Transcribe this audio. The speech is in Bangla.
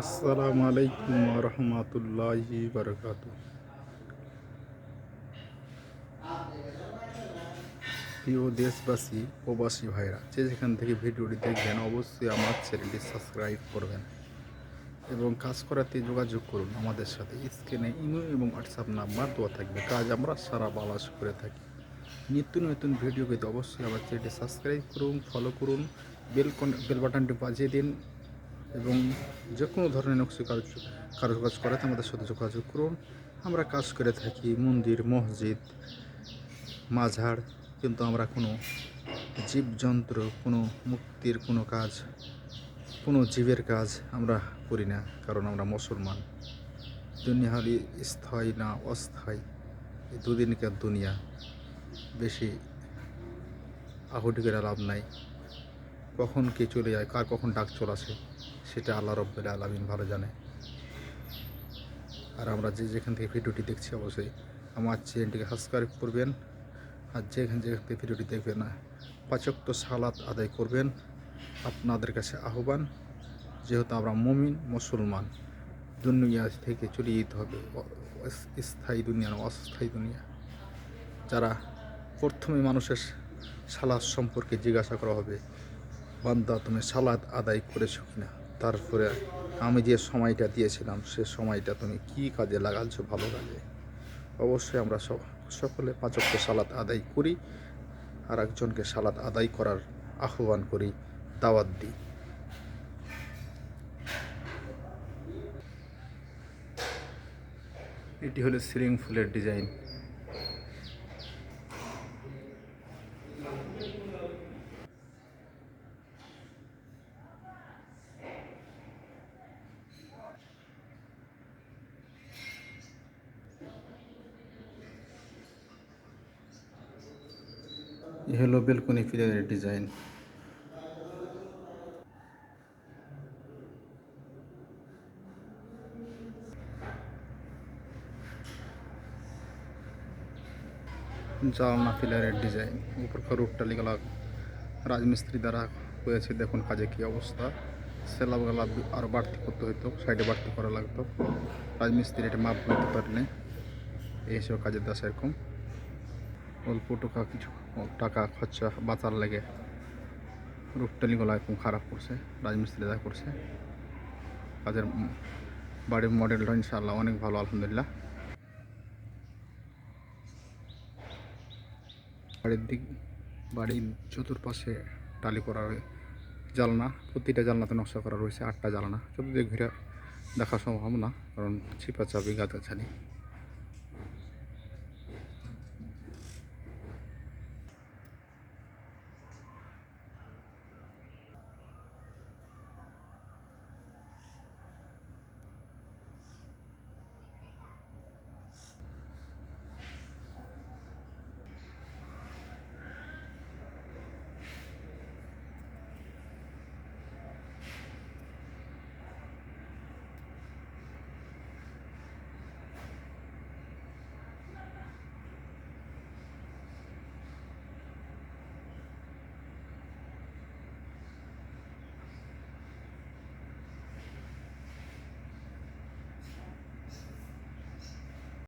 আসসালামু আলাইকুম রহমতুল্লাহি বারকাতু। প্রিয় দেশবাসী প্রবাসী ভাইরা, যে যেখান থেকে ভিডিওটি দেখবেন অবশ্যই আমার চ্যানেলটি সাবস্ক্রাইব করবেন এবং কাজ করাতে যোগাযোগ করুন আমাদের সাথে। স্ক্রিনে ইমো এবং হোয়াটসঅ্যাপ নাম্বার দেওয়া থাকবে। কাজ আমরা সারা বাংলাদেশ করে থাকি। নিত্য নতুন ভিডিও পেতে অবশ্যই আমার চ্যানেলটি সাবস্ক্রাইব করুন, ফলো করুন, বেল বাটনটি বাজিয়ে দিন এবং যে কোনো ধরনের নকশি কারুকাজ করাতে আমাদের সাথে যোগাযোগ করুন। আমরা কাজ করে থাকি মন্দির, মসজিদ, মাজার, কিন্তু আমরা কোনো জীবজন্তু, কোনো মুক্তির কোনো কাজ, কোনো জীবের কাজ আমরা করি না, কারণ আমরা মুসলমান। দুনিয়া হলে স্থায়ী না অস্থায়ী, এই দুদিনকার দুনিয়া, বেশি আহুতি করে লাভ নাই। কখন কে চলে যায়, কার কখন ডাক চলে আসে, সেটা আল্লাহ রব্বুল আলামিন ভালো জানে। আর আমরা যে যেখান থেকে ভিডিওটি দেখছি অবশ্যই আমার চ্যানেলটিকে সাবস্ক্রাইব করবেন। আর যেখান থেকে ভিডিওটি দেখবেন না, 5 ওয়াক্ত সালাত আদায় করবেন। আপনাদের কাছে আহ্বান, যেহেতু আমরা মুমিন মুসলমান, দুনিয়া থেকে চলে যেতে হবে, স্থায়ী দুনিয়া না অস্থায়ী দুনিয়া। যারা প্রথমে মানুষের সালাত সম্পর্কে জিজ্ঞাসা করা হবে, বান্দা তুমি সালাত আদায় করেছো কিনা, তারপরে আমি যে সময়টা দিয়েছিলাম সে সময়টা তুমি কি কাজে লাগাচ্ছ, ভালো কাজে। অবশ্যই আমরা সকলে 5 ওয়াক্ত সালাত আদায় করি, আর একজনকে সালাত আদায় করার আহ্বান করি, দাওয়াত দিই। এটি হলো সিলিং ফুলের ডিজাইন। এ হলো বেলকনি পিলারের ডিজাইন। জালনা পিলারের ডিজাইন, উপরকার রূপটালিগুলা রাজমিস্ত্রি দ্বারা হয়েছে। দেখুন কাজে কী অবস্থা। স্ল্যাবগুলা আরও বাড়তি করতে হতো, সাইডে বাড়তি করা লাগতো। রাজমিস্ত্রি এটা মাপ নিতে পারলে এইসব কাজের দাস এরকম অল্প কিছু টাকা খরচা বাঁচার লাগে রূপটালিগুলো এরকম খারাপ করছে, রাজমিস্ত্রি দ্বারা করছে। কাজের বাড়ির মডেলটা ইনশাআল্লাহ অনেক ভালো, আলহামদুলিল্লাহ। বাড়ির চতুর্পাশে টালি করা জালনা, প্রতিটা জালনাতে নকশা করা রয়েছে। 8টা জালনা, চতুর্দিকে ঘিরে দেখা সম্ভব না, কারণ ছিপা চাবি গাছগাছালি।